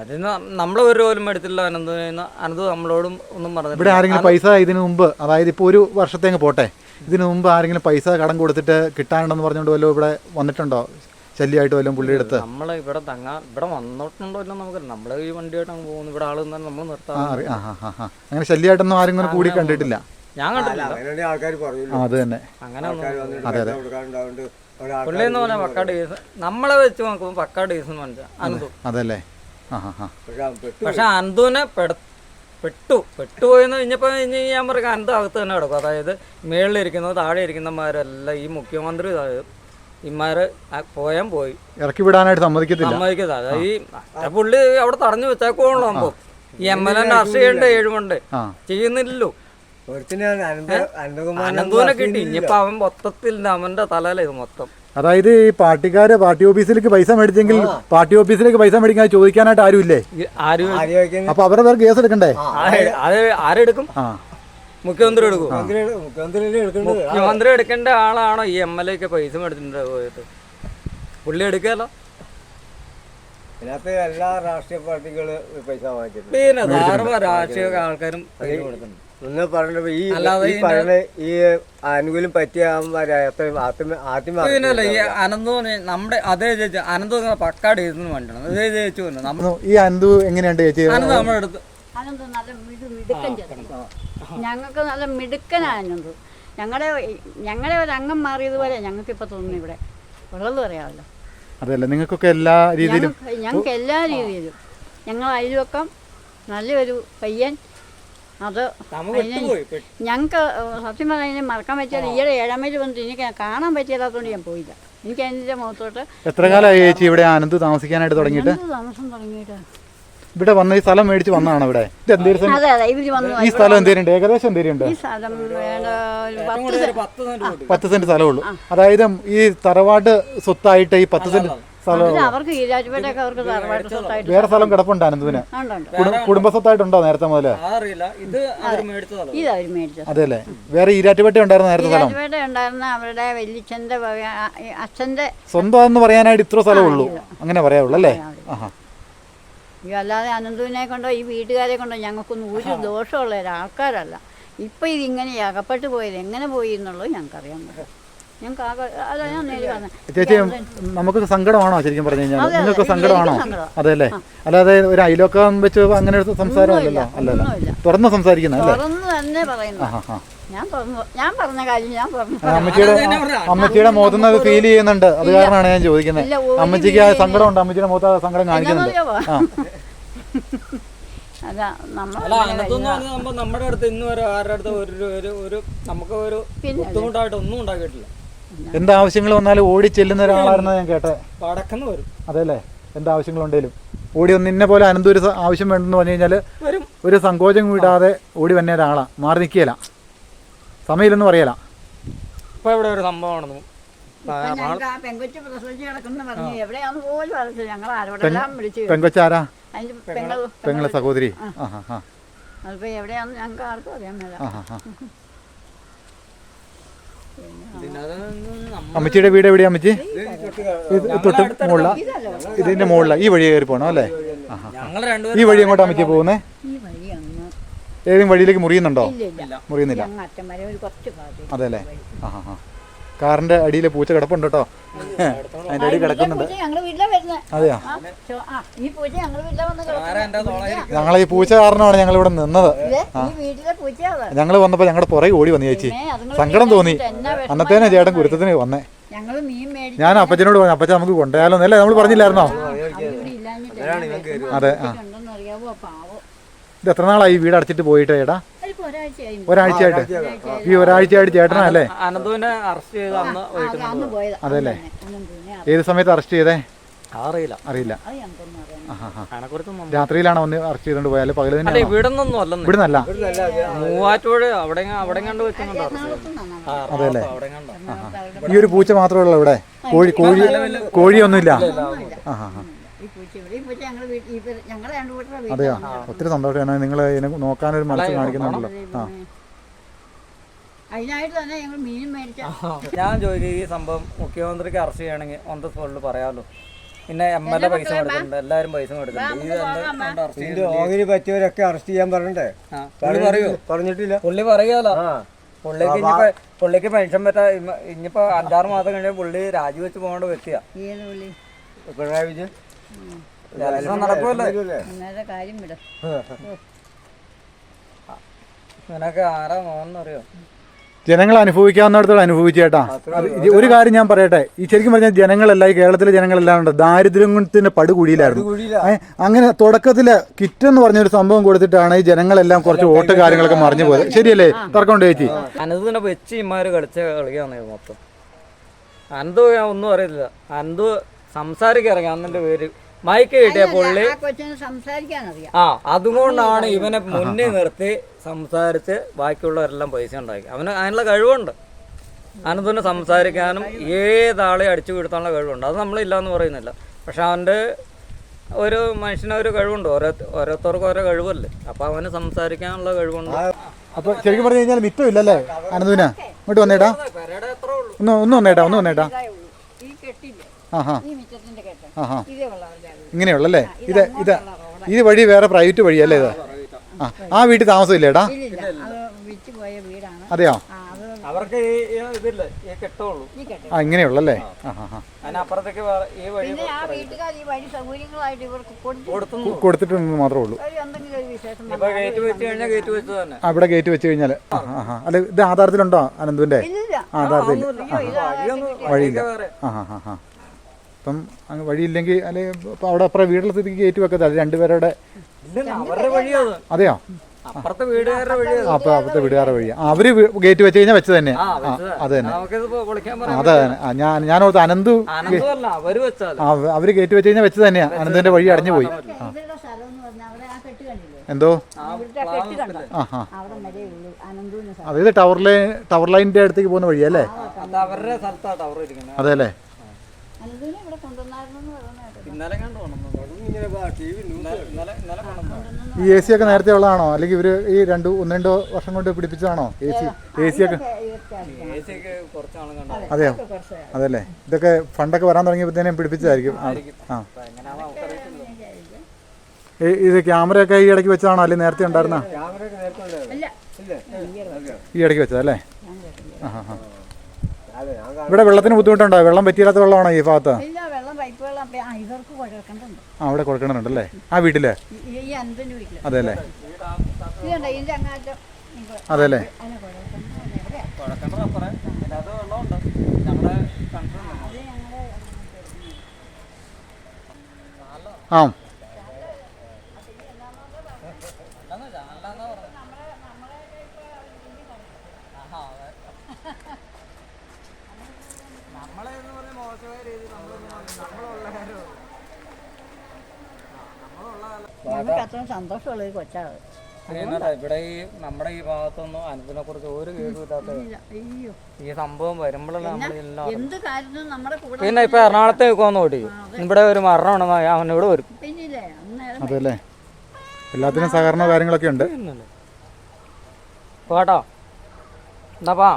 അതിന് നമ്മളെ ഒരു പോലും എടുത്തില്ല. അനന്ത് നമ്മളോടും ഒന്നും പറഞ്ഞു. ഇവിടെ ആരെങ്കിലും പൈസ ഇതിനു മുമ്പ്, അതായത് ഇപ്പോൾ ഒരു വർഷത്തേക്ക് പോട്ടെ, ഇതിനു മുമ്പ് ആരെങ്കിലും പൈസ കടം കൊടുത്തിട്ട് കിട്ടാനുണ്ടെന്ന് പറഞ്ഞുകൊണ്ട് വല്ലോ ഇവിടെ വന്നിട്ടുണ്ടോ? ശല്യമായിട്ട് വല്ലതും പുള്ളി എടുത്ത്? നമ്മളെ ഇവിടെ വന്നിട്ടുണ്ടോ ഇല്ല നമുക്കറിയാം. നമ്മളെ ഈ വണ്ടിയായിട്ട് പോകുന്നു, ഇവിടെ ആള് നമ്മൾ നിർത്താം. അങ്ങനെ ശല്യമായിട്ടൊന്നും ആരും ഇങ്ങനെ കൂടി കണ്ടിട്ടില്ല. ഞാൻ കണ്ടിട്ടില്ല. അത് തന്നെ. അങ്ങനെ അതെ അതെ. പുള്ളി എന്ന് പറഞ്ഞാൽ പക്കാ ഡീസ്, നമ്മളെ വെച്ച് നോക്കുമ്പോൾ പക്കാ ഡീസ് എന്ന് പറഞ്ഞാൽ അനന്തു. അതല്ലേ. പക്ഷെ അനന്തുവിനെ പെട്ടുപോയെന്ന് കഴിഞ്ഞപ്പോൾ ഞാൻ പറയാം അനന്ത് അകത്ത് തന്നെ കിടക്കും. അതായത് മേളിലിരിക്കുന്നത് താഴെ ഇരിക്കുന്നമാരെല്ലാം ഈ മുഖ്യമന്ത്രി ഇമാര് പോയി ഇറക്കി വിടാനായിട്ട് സമ്മതിക്കത്തില്ല. അതായത് ഈ പുള്ളി അവിടെ തടഞ്ഞു വെച്ചേക്കോളാകുമ്പോ ഈ MLA അറസ്റ്റ് ചെയ്യേണ്ട 7 മണ്ട് ചെയ്യുന്നില്ലല്ലോ. ഒരുത്തിനാണ് അനന്തൂനെ കിട്ടി. ഇനിയിപ്പോ അവൻ മൊത്തത്തിൽ അവന്റെ തലയില ഇത് മൊത്തം. അതായത് ഈ പാർട്ടിക്കാര് പാർട്ടി ഓഫീസിലേക്ക് പൈസ മേടിച്ചെങ്കിൽ പാർട്ടി ഓഫീസിലേക്ക് പൈസ മേടിക്കാൻ ചോദിക്കാനായിട്ട് ആരുമില്ലേ? അപ്പൊ അവരുടെ പേർ കേസ് എടുക്കണ്ടേ? ആരെടുക്കും? മുഖ്യമന്ത്രി എടുക്കും. എടുക്കുന്നത് മുഖ്യമന്ത്രി എടുക്കേണ്ട ആളാണോ ഈ MLA ഒക്കെ പൈസ മേടിച്ചിട്ട് പോയിട്ട്? പുള്ളി എടുക്കാലോ. ഇതിനകത്ത് എല്ലാ രാഷ്ട്രീയ പാർട്ടികള് പൈസ വാങ്ങിച്ചിട്ടുണ്ട്. പിന്നെ ധാരാളം രാഷ്ട്രീയ ആൾക്കാരും പൈസ കൊടുക്കുന്നു. നിങ്ങൾ പറഞ്ഞ ഈ പറഞ്ഞ ഈ ആനുകൂല്യം പറ്റിയ പിന്നല്ല ഈ അനന്തു നമ്മുടെ അതേ ചേച്ചി അനന്തു പക്കാട് ഇരുന്ന് വേണ്ടണം. അതേ ചേച്ചി ഈ അനന്തു എങ്ങനെയുണ്ട് ചേച്ചി? അനന്ത് നമ്മുടെ അടുത്ത് അനന്ത് നല്ല മിടുക്കൻ ചേർന്നു. ഞങ്ങൾക്ക് നല്ല മിടുക്കനാനന്ത്. ഞങ്ങളെ ഒരു അംഗം മാറിയതുപോലെ ഞങ്ങൾക്ക് ഇപ്പൊ തോന്നുന്നു ഇവിടെ ഉള്ളത് പറയാമല്ലോ. അതല്ല നിങ്ങൾക്കൊക്കെ എല്ലാ രീതിയിലും ഞങ്ങൾക്ക് എല്ലാ രീതിയിലും ഞങ്ങൾ അയൽവക്കം നല്ലൊരു പയ്യൻ. അത് ഞങ്ങൾക്ക് സത്യം പറഞ്ഞാൽ മറക്കാൻ പറ്റിയത് ഈയിടെ 7 മൈൽ വന്നിട്ട് എനിക്ക് കാണാൻ പറ്റിയതാത്തോണ്ട് ഞാൻ പോയില്ല. എനിക്ക് അതിൻ്റെ മുഖത്തോട്ട് എത്ര കാലമായി ചേച്ചി ഇവിടെ ആനന്ദ് താമസിക്കാനായിട്ട് തുടങ്ങിയിട്ട്? താമസം തുടങ്ങിയിട്ട് ഇവിടെ വന്ന് ഈ സ്ഥലം മേടിച്ച് വന്നതാണോ ഇവിടെ? അതെ അതെ ഇവര് വന്നു. ഈ സ്ഥലം എന്തേലുണ്ട്? ഏകദേശം എന്തേലുണ്ട്? ഈ സ്ഥലം 10 സെന്റ് സ്ഥലമുള്ളൂ. അതായത് ഈ തറവാട് സ്വത്തായിട്ട് ഈ 10 സെന്റ് സ്ഥലം അവർക്ക് ഈരാറ്റുപേട്ടൊക്കെ അവർക്ക് തറവാട്ട് സ്വത്തായിട്ട് വേറെ സ്ഥലം കിടപ്പുണ്ട് അനന്തുവിന്? കുടുംബ സ്വത്തായിട്ടുണ്ടോ നേരത്തെ മുതല്? ഇത് അവർ മേടിച്ചത്. അതെല്ലേ? വേറെ ഈരാറ്റുപേട്ട ഉണ്ടായിരുന്ന നേരത്തെ സ്ഥലം? ഈരാറ്റുപേട്ട ഉണ്ടായിരുന്ന അവരുടെ വല്യച്ഛന്റെ അച്ഛന്റെ സ്വന്തം എന്ന് പറയാനായിട്ട് ഇത്ര സ്ഥലമുള്ളൂ, അങ്ങനെ പറയാവുള്ളൂ അല്ലേ? അല്ലാതെ അനന്തുവിനെ കൊണ്ടോ ഈ വീട്ടുകാരെ കൊണ്ടോ ഞങ്ങൾക്കൊന്നും ഒരു ദോഷമുള്ള ഒരാൾക്കാരല്ല. ഇപ്പം ഇതിങ്ങനെ അകപ്പെട്ടു പോയത് എങ്ങനെ പോയി എന്നുള്ളത് ഞങ്ങൾക്കറിയാൻ പറ്റും. ഞങ്ങൾക്ക് അതാ ഞാൻ നേരി പറഞ്ഞത്. ചേച്ചി നമുക്ക് സങ്കടമാണോ ശരിക്കും പറഞ്ഞു കഴിഞ്ഞാൽ? നിങ്ങൾക്ക് സങ്കടമാണോ? അതെല്ലേ? അല്ലാതെ ഒരു അയലോക്കം വെച്ച് അങ്ങനെ ഒരു സംസാരം അല്ലല്ലോ. അല്ലല്ലോ, തുറന്ന് സംസാരിക്കുന്ന അല്ലേ? തുറന്ന് തന്നെ പറയുന്നു. ഞാൻ പറഞ്ഞ കാര്യം ഞാൻ പറഞ്ഞു. അമ്മച്ചിയുടെ മുഖത്ത് അത് ഫീൽ ചെയ്യുന്നുണ്ട്, അത് കാരണമാണ് ഞാൻ ചോദിക്കുന്നത്. അമ്മച്ചിക്ക് ആ സങ്കടം ഉണ്ട്, അമ്മച്ചിയുടെ മുഖത്ത് ആ സങ്കടം കാണിക്കുന്നുണ്ട്. നമ്മുടെ അടുത്ത് ഇന്ന് വരെ ആരുടെ അടുത്ത് ഒരു നമുക്ക് ഒരു ബുദ്ധിമുട്ടായിട്ട് ഒന്നും ഉണ്ടാക്കിയിട്ടില്ല. എന്താവശ്യങ്ങൾ വന്നാലും ഓടി ചെല്ലുന്ന ഒരാളായിരുന്നു ഞാൻ കേട്ടെ. പടക്കെന്ന് വരും. അതെല്ലേ? എന്താവശ്യങ്ങളുണ്ടെങ്കിലും ഓടി ഒന്ന് ഇന്നെ പോലെ അനന്ത ഒരു ആവശ്യം വേണ്ടെന്ന് പറഞ്ഞു കഴിഞ്ഞാൽ ഒരു സങ്കോചം വിടാതെ ഓടി വന്ന ഒരാളാ, മാറി നിൽക്കുകയില്ല, സമയമില്ലെന്ന് പറയല. ഇപ്പൊ ഇവിടെ ഒരു സംഭവമാണെന്ന് പെങ്കൊച്ചാരാ? പെങ്ങളെ സഹോദരി. അമ്മച്ചിയുടെ വീട് എവിടെയാ അമ്മച്ചി? തൊട്ട് മുകളില, ഇതിന്റെ മുകളില. ഈ വഴി കയറി പോണോ അല്ലേ? ഈ വഴി എങ്ങോട്ടാ അമ്മച്ചി പോകുന്നേ? ഏതെങ്കിലും വഴിയിലേക്ക് മുറിയുന്നുണ്ടോ? മുറിയുന്നില്ല. അതെല്ലേ? കാറിന്റെ അടിയിൽ പൂച്ച കിടപ്പുണ്ട് കേട്ടോ, അതിന്റെ അടി കിടക്കുന്നുണ്ട്. അതെയാ? ഞങ്ങൾ ഈ പൂച്ച കാരണമാണ് ഞങ്ങൾ ഇവിടെ നിന്നത്. ഞങ്ങൾ വന്നപ്പോ ഞങ്ങളുടെ പുറകെ ഓടി വന്നു ചേച്ചി, സങ്കടം തോന്നി. അന്നത്തേനെ ചേട്ടൻ കുരുത്തത്തിന് വന്നേ. ഞാൻ അപ്പച്ചനോട് പറഞ്ഞു, അപ്പച്ച നമുക്ക് കൊണ്ടുപോയാലോ എന്നല്ലേ നമ്മൾ പറഞ്ഞില്ലായിരുന്നോ? അതെ. ഇത് എത്ര നാളായി വീട് അടച്ചിട്ട് പോയിട്ട് ചേട്ടാ? ഒരാഴ്ചയായിട്ട്. ഈ ഒരാഴ്ചയായിട്ട് ചേട്ടനാ അല്ലേ? അനന്തുവിനെ അറസ്റ്റ് ചെയ്ത് അതെല്ലേ? ഏത് സമയത്ത് അറസ്റ്റ് ചെയ്തേ? അറിയില്ല. രാത്രിയിലാണോ ഒന്ന് അറസ്റ്റ് ചെയ്തോണ്ട് പോയാല്? പകല് തന്നെ? ഇവിടുന്നല്ല, മൂവാറ്റുപുഴ അവിടെ കണ്ടു വെക്കുന്നുണ്ടോ? അതെല്ലേ? ഈ ഒരു പൂച്ച മാത്രമേ ഉള്ളൂ ഇവിടെ? കോഴിയൊന്നുമില്ല? അതെയോ? ഒത്തിരി സന്തോഷമാണ് നിങ്ങൾ ഇതിനെ നോക്കാനൊരു മനസ്സ് കാണിക്കുന്നുണ്ടല്ലോ. ഞാൻ ചോദിക്കും, ഈ സംഭവം മുഖ്യമന്ത്രിക്ക് അറസ്റ്റ് ചെയ്യണമെങ്കിൽ ഓൺ ദ സ്പോട്ടിൽ പറയാമല്ലോ. പിന്നെ MLA പൈസ കൊടുക്കുന്നുണ്ട്, എല്ലാവരും പൈസ കൊടുക്കുന്നുണ്ട്. പറ്റിയവരൊക്കെ അറസ്റ്റ് ചെയ്യാൻ പറഞ്ഞേ? പറഞ്ഞിട്ടില്ല. പുള്ളി പറയാലോ. പുള്ളിക്ക് പെൻഷൻ പറ്റാ ഇനിയിപ്പോ 5-6 മാസം കഴിഞ്ഞാൽ പുള്ളി രാജിവെച്ച് പോകേണ്ട വ്യക്തിയാ. പിണറായി വിജയൻ നടക്കുമല്ലോ. നിനക്ക് ആരാ മോന്നറിയോ? ജനങ്ങൾ അനുഭവിക്കാവുന്നിടത്തോളം അനുഭവിച്ചേട്ടാ. ഒരു കാര്യം ഞാൻ പറയട്ടെ, ഈ ശരിക്കും പറഞ്ഞാൽ ജനങ്ങളെല്ലാം, ഈ കേരളത്തിലെ ജനങ്ങളെല്ലാം ഉണ്ട് ദാരിദ്ര്യത്തിന്റെ പടുകുഴിയിലായിരുന്നു. അങ്ങനെ തുടക്കത്തില് കിറ്റ് എന്ന് പറഞ്ഞൊരു സംഭവം കൊടുത്തിട്ടാണ് ഈ ജനങ്ങളെല്ലാം കുറച്ച് വോട്ട് കാര്യങ്ങളൊക്കെ മറിഞ്ഞു പോയത്. ശരിയല്ലേ? തർക്കമുണ്ട് ചേച്ചി? അനന്തിനെ വെച്ച് ഇമാര് കളിച്ച കളിക്കാണ് മൊത്തം. അനന്ത് ഒന്നും അറിയില്ല. അനന്ത് സംസാരിക്കാൻ ഇറങ്ങി, അന്നൻ്റെ പേര് മൈക്ക് കിട്ടിയ പുള്ളി ആ കൊച്ചിന് സംസാരിക്കാനറിയാം. ആ അതുകൊണ്ടാണ് ഇവനെ മുന്നിൽ നിർത്തി സംസാരിച്ച് ബാക്കിയുള്ളവരെല്ലാം പൈസ ഉണ്ടാക്കി. അവന് അതിനുള്ള കഴിവുണ്ട്. അനന്തുവിന് സംസാരിക്കാനും ഏതാളെ അടിച്ചു വീഴ്ത്താനുള്ള കഴിവുണ്ട്. അത് നമ്മളില്ലാന്ന് പറയുന്നില്ല. പക്ഷെ അവൻ്റെ ഒരു മനുഷ്യനൊരു കഴിവുണ്ട്. ഓരോരുത്തർക്കും ഓരോ കഴിവല്ലേ. അപ്പോൾ അവന് സംസാരിക്കാനുള്ള കഴിവുണ്ട്. അപ്പോൾ ശരിക്കും പറഞ്ഞു കഴിഞ്ഞാൽ മിറ്റമില്ലല്ലേ അനന്തുവിന്? ഇങ്ങോട്ട് വന്നേട്ടാ, ഒന്ന് വന്നേട്ടാ, ഒന്ന് വന്നേട്ടാ. ഈ കെട്ടില്ലേ, ആഹാ ഈ മിറ്റത്തിന്റെ കെട്ട് ആഹാ ഇതേ ഉള്ളവരുടെ ഇങ്ങനെയുള്ളല്ലേ? ഇത് വഴി വേറെ പ്രൈവറ്റ് വഴിയല്ലേ ഇത്? ആ വീട്ടിൽ താമസമില്ലേട്ടാ? ഇല്ലില്ല, അത് വിറ്റ് പോയ വീടാണ്. അതെയോ? അവർക്ക് ഇതില്ല, ഈ കെട്ടുള്ളൂ. ഈ കെട്ട് ആ ഇങ്ങനെയുള്ളല്ലേ? ആ ഹാ ഹാ അതിനപ്പുറത്തേക്ക് ഈ വഴി പിന്നെ ആ വീട്ടുകാർ ഈ വഴി സൗകര്യങ്ങളായിട്ട് ഇവർക്ക് കൊടുത്തു. കൊടുത്തിട്ടുണ്ടെന്ന് മാത്രമേ ഉള്ളൂ. എന്തെങ്കിലും ഒരു വിശേഷം ഇപ്പൊ ഗേറ്റ് വെച്ച് കഴിഞ്ഞാൽ ഗേറ്റ് വെച്ച് തന്നെ. അവിടെ ഗേറ്റ് വെച്ച് കഴിഞ്ഞാൽ അല്ല ഇത് ആധാരത്തിലുണ്ടോ അനന്തുവിൻ്റെ? ഇല്ലില്ല. ആധാരത്തിൽ വഴിയില്ല. വേറെ ആ ഹാ ഹാ ഹാ അപ്പം അങ്ങ് വഴിയില്ലെങ്കിൽ അല്ലെ ഇപ്പം അവിടെ അപ്പുറം വീട്ടിലെ സ്ഥിതിക്ക് ഗേറ്റ് വെക്കത്തില്ല, രണ്ടുപേരുടെ. ഇല്ല, അവരുടെ വഴിയത്. അതെയോ? അപ്പുറത്തെ വീടുകാരുടെ വഴിയത്. അപ്പോൾ അപ്പുറത്തെ വീട്ടുകാരുടെ വഴിയാ. അവര് ഗേറ്റ് വെച്ച് കഴിഞ്ഞാൽ വെച്ച് തന്നെ. അത് തന്നെ. നമുക്കിത് പൊളിക്കാൻ പറയാം. അതെ ഞാനോർത്ത് അനന്തു അനന്തമല്ല, അവര് വെച്ചാൽ അവര് ഗേറ്റ് വെച്ച് കഴിഞ്ഞാൽ വെച്ച് തന്നെയാ. അനന്തിന്റെ വഴി അടഞ്ഞു പോയി. ഇവരുടെ സ്ഥലം എന്ന് പറഞ്ഞാൽ അവിടെ ആ കെട്ട് കണ്ടില്ലേ, എന്തോ? ഇവിടുത്തെ കെട്ട് കണ്ടോ, ആ ഹാ അവിടെ വരെ ഉള്ളൂ അനന്തൂന്ന് സ്ഥലം. അതായത് ടവർ ലൈനിന്റെ അടുത്തേക്ക് പോകുന്ന വഴിയല്ലേ? അത് അവരുടെ സ്ഥലത്താണ് ടവർ ഇരിക്കുന്നത്. അതെ അല്ലേ? അനന്തൂനെ ഇവിടെ കൊണ്ടുവന്നായിരുന്നു പറയുന്നത് കേട്ടോ. ഇന്നലെ കണ്ടു ഇങ്ങനെ ടി വി ഇന്നലെ കൊണ്ടുവന്നു. ഈ എ സി ഒക്കെ നേരത്തെ ഉള്ളതാണോ, അല്ലെങ്കിൽ ഇവര് ഈ 1-2 വർഷം കൊണ്ട് പിടിപ്പിച്ചതാണോ എ സി ഒക്കെ? ഏസിയൊക്കെ കുറച്ചാളും കണ്ടത്. അതെയോ? അതല്ലേ? ഇതൊക്കെ ഫണ്ടൊക്കെ വരാൻ തുടങ്ങിയപ്പോഴത്തേനും പിടിപ്പിച്ചതായിരിക്കും. ആ എങ്ങനെയാണോ നമുക്കറിയത്തില്ല. ഇത് ക്യാമറയൊക്കെ ഈ ഇടയ്ക്ക് വെച്ചതാണോ, അല്ലെങ്കിൽ നേരത്തെ ഉണ്ടായിരുന്ന? ക്യാമറയൊക്കെ നേരത്തെ ഉണ്ടായിരുന്നു. ഇല്ല, ഈ ഇടയ്ക്ക് വെച്ചതല്ലേ? ആ ഹാ ഹാ അതെ ഞാൻ ഇവിടെ വെള്ളത്തിന് ബുദ്ധിമുട്ടുണ്ടോ? വെള്ളം പറ്റിയില്ലാത്ത വെള്ളമാണോ ഈ ഭാഗത്ത്? ഇല്ല, വെള്ളം പൈപ്പ് വെള്ളം ഇവർക്ക് കുഴക്കണ്ടുണ്ട്. ആ അവിടെ കൊടുക്കണുണ്ടല്ലേ ആ വീട്ടില്? ഈ അനന്തന്റെ വീട്ടില് അതെ അല്ലേ? ഇതുണ്ട്, ഇതിന്റെ അങ്ങാറ്റം അതെ അല്ലേ? അതിനെ കുഴക്കണ്ട എവിടെയാ? കുഴക്കണ്ട അപ്പുറം അതിനകത്ത് വെള്ളമുണ്ട്. ഞങ്ങളുടെ കൺട്രോൾ അത് ഞങ്ങള് ആ ഞങ്ങൾക്ക് അത്രയും സന്തോഷമുള്ള ഒരു കൊച്ചാണ്. ഇവിടെ ഈ നമ്മുടെ ഈ ഭാഗത്തൊന്നും അനന്തിനെ കുറിച്ച് ഒരു കേടുമില്ലാത്ത അയ്യോ, ഈ സംഭവം വരുമ്പോഴല്ല നമ്മളെല്ലാം. എന്ത് കാര്യത്തിനും നമ്മുടെ കൂടെ. പിന്നെ ഇപ്പൊ എറണാകുളത്തേക്ക് പോകുന്ന ഓടി ഇവിടെ ഒരു മരണമാണ്, അവനിവിടെ വരും. പിന്നില്ലേ അന്നേരം അതെ അല്ലേ? എല്ലാത്തിനും സഹകരണ കാര്യങ്ങളൊക്കെ ഉണ്ട്. പോട്ടോ എന്നാപ്പാ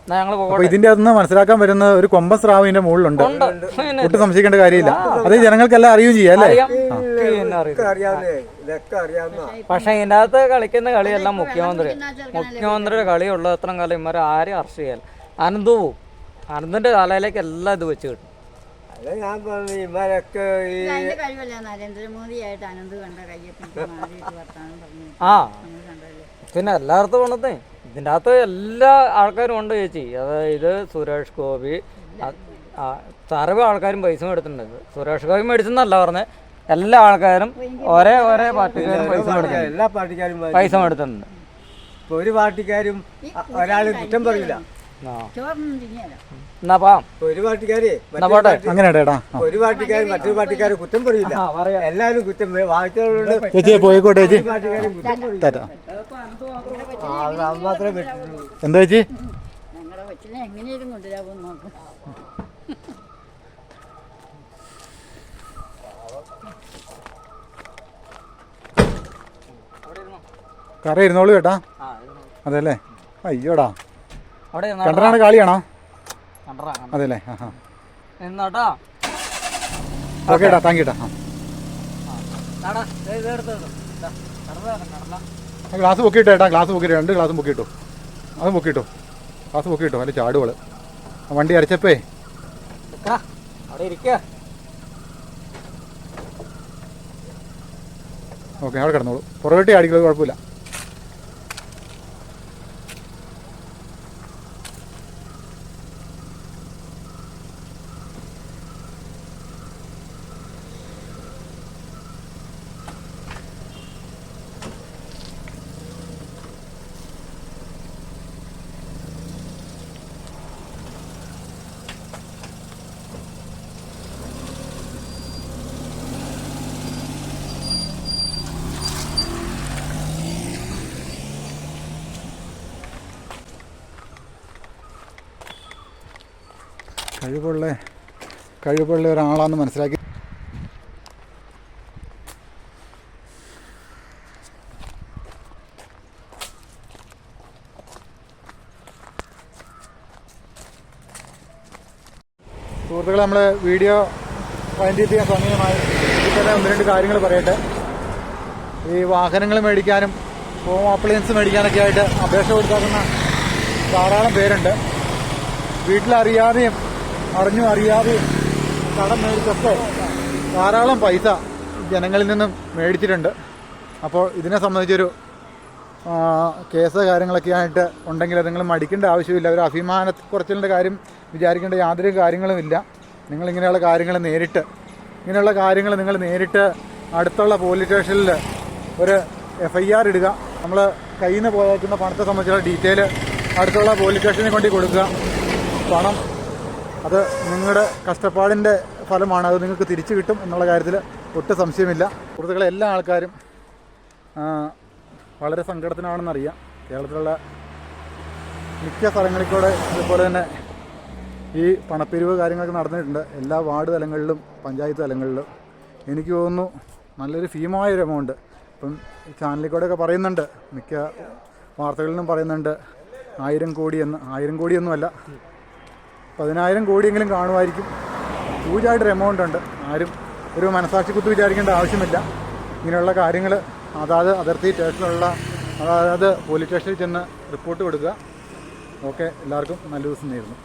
ഞങ്ങൾ അപ്പൊ ഇതിന്റെ അകത്തുനിന്ന് മനസ്സിലാക്കാൻ വരുന്ന ഒരു കൊമ്പൻ സ്രാവ് ഇതിന്റെ മുകളിലുണ്ട്. ഒട്ടും സംശയിക്കേണ്ട കാര്യമില്ല. അത് ജനങ്ങൾക്കെല്ലാം അറിയുകയും ചെയ്യാം അല്ലേ? അറിയാവുന്നേ, ഇതൊക്കെ അറിയാവുന്ന. പക്ഷെ ഇതിൻ്റെ അകത്ത് കളിക്കുന്ന കളിയെല്ലാം മുഖ്യമന്ത്രിയുടെ കളിയുള്ള എത്ര കാലം ഇമാരെ ആരും അറസ്റ്റ് ചെയ്യാൻ. അനന്തു പോവും. അനന്തിന്റെ തലയിലേക്ക് എല്ലാം ഇത് വെച്ച് കിട്ടും. അല്ല ഞാൻ പറഞ്ഞു ഇമാരൊക്കെ ഈ അതിന്റെ കഴിവല്ല നരേന്ദ്രമോദിയായിട്ട് അനന്ത് കണ്ട കയ്യെ പിടിച്ച് മാറിയിട്ട് വർത്താനം പറഞ്ഞു ആ നമ്മൾ കണ്ടല്ലേ. പിന്നെ എല്ലായിടത്തും ഉണ്ടതേ. ഇതിൻ്റെ അകത്ത് എല്ലാ ആൾക്കാരും ഉണ്ട് ചേച്ചി. അതായത് സുരേഷ് ഗോപി സർവ്വ ആൾക്കാരും പൈസ മേടിച്ചിട്ടുണ്ട്. സുരേഷ് ഗോപി മേടിച്ചെന്നല്ല പറഞ്ഞത്, എല്ലാ ആൾക്കാരും ഒരേ പാർട്ടിക്കാരും എല്ലാ പാർട്ടിക്കാരും പൈസ മേടിച്ചിട്ടുണ്ട്. ഇപ്പൊ ഒരു പാർട്ടിക്കാരും ഒരാള് കുറ്റം പറയില്ല. ചോറിനും തിന്നിയല്ല. എന്നാപ്പാ ഒരു പാർട്ടിക്കാര് പോട്ടെ. അങ്ങനെ ഏട്ടാ ഒരു പാർട്ടിക്കാരും മറ്റൊരു പാർട്ടിക്കാര് കുറ്റം പറയില്ല. എല്ലാരും കുറ്റം വായിച്ചവരോട് ചേച്ചി പോയിക്കോട്ടെ ചേച്ചി. പാർട്ടിക്കാരും കുറ്റം പറയില്ല. ടാറ്റാ. അത് മാത്രമേ പറ്റുള്ളൂ. എന്താ ചേച്ചി? ഞങ്ങളുടെ കൊച്ചിനെ എങ്ങനെയും കൊണ്ടുവരാമെന്ന് നോക്കും. കറ ഇരുന്നോളൂ ചേട്ടാ. അതെ അല്ലേ? അയ്യോടാ, അവിടെ കണ്ടനാണ് കാളിയാണോ? അതെ അല്ലേ? ആ ഹാ എന്നാട്ടാ ഓക്കെ ഏട്ടാ, താങ്ക് യു ഏട്ടാ. ഗ്ലാസ് പൊക്കിയിട്ടോ ഏട്ടാ, ഗ്ലാസ് പൊക്കിയിട്ട് 2 ഗ്ലാസും പൊക്കിയിട്ടോ. അതും പൊക്കിയിട്ടോ, ഗ്ലാസ് പൊക്കിയിട്ടോ. അല്ല ചാടുവള് വണ്ടി അരച്ചപ്പേ. അവിടെ ഇരിക്കുക. ഓക്കെ അവിടെ കിടന്നോളൂ. പുറകോട്ടി അടിക്കുന്നത് കുഴപ്പമില്ല. കഴിവുള്ള ഒരാളാണെന്ന് മനസ്സിലാക്കി. സുഹൃത്തുക്കളെ, നമ്മൾ വീഡിയോ വൈൻഡ് ചെയ്യാൻ സമയമായി. ഇതിൽ തന്നെ 1-2 കാര്യങ്ങൾ പറയട്ടെ. ഈ വാഹനങ്ങൾ മേടിക്കാനും ഹോം അപ്ലയൻസ് മേടിക്കാനൊക്കെ ആയിട്ട് അപേക്ഷ കൊടുക്കാക്കുന്ന ധാരാളം പേരുണ്ട്. വീട്ടിലറിയാതെയും അറിയാതെയും കടം മേടിച്ചൊക്കെ ധാരാളം പൈസ ജനങ്ങളിൽ നിന്നും മേടിച്ചിട്ടുണ്ട്. അപ്പോൾ ഇതിനെ സംബന്ധിച്ചൊരു കേസ് കാര്യങ്ങളൊക്കെ ആയിട്ട് ഉണ്ടെങ്കിൽ നിങ്ങൾ മടിക്കേണ്ട ആവശ്യമില്ല. ഒരു അഭിമാനക്കുറച്ചിലിൻ്റെ കാര്യം വിചാരിക്കേണ്ട യാതൊരു കാര്യങ്ങളുമില്ല. നിങ്ങളിങ്ങനെയുള്ള കാര്യങ്ങൾ നേരിട്ട് അടുത്തുള്ള പോലീസ് സ്റ്റേഷനിൽ ഒരു FIR ഇടുക. നമ്മൾ കയ്യിൽ നിന്ന് പോയേക്കുന്ന പണത്തെ സംബന്ധിച്ചുള്ള ഡീറ്റെയിൽ അടുത്തുള്ള പോലീസ് സ്റ്റേഷനിൽ കൊണ്ട് കൊടുക്കുക. പണം അത് നിങ്ങളുടെ കഷ്ടപ്പാടിൻ്റെ ഫലമാണ്. അത് നിങ്ങൾക്ക് തിരിച്ചു കിട്ടും എന്നുള്ള കാര്യത്തിൽ ഒട്ടും സംശയമില്ല. സുഹൃത്തുക്കളെ, എല്ലാ ആൾക്കാരും വളരെ സങ്കടത്തിനാണെന്നറിയാം. കേരളത്തിലുള്ള മിക്ക സ്ഥലങ്ങളിൽ കൂടെ ഇതുപോലെ തന്നെ ഈ പണപ്പിരിവ് കാര്യങ്ങളൊക്കെ നടന്നിട്ടുണ്ട്. എല്ലാ വാർഡ് തലങ്ങളിലും പഞ്ചായത്ത് തലങ്ങളിലും. എനിക്ക് തോന്നുന്നു നല്ലൊരു ഭീമമായൊരു എമൗണ്ട് ഇപ്പം ഈ ചാനലിൽ കൂടെയൊക്കെ പറയുന്നുണ്ട്, മിക്ക വാർത്തകളിലും പറയുന്നുണ്ട് 1000 കോടി എന്ന്. 1000 കോടിയൊന്നുമല്ല, 10,000 കോടിയെങ്കിലും കാണുമായിരിക്കും. ഹ്യൂജായിട്ടൊരു എമൗണ്ട് ഉണ്ട്. ആരും ഒരു മനസാക്ഷി കുത്തി വിചാരിക്കേണ്ട ആവശ്യമില്ല. ഇങ്ങനെയുള്ള കാര്യങ്ങൾ അതാത് അതിർത്തി സ്റ്റേഷനിലുള്ള അതായത് പോലീസ് സ്റ്റേഷനിൽ ചെന്ന് റിപ്പോർട്ട് കൊടുക്കുക. ഓക്കെ, എല്ലാവർക്കും നല്ല ദിവസം നേരുന്നു.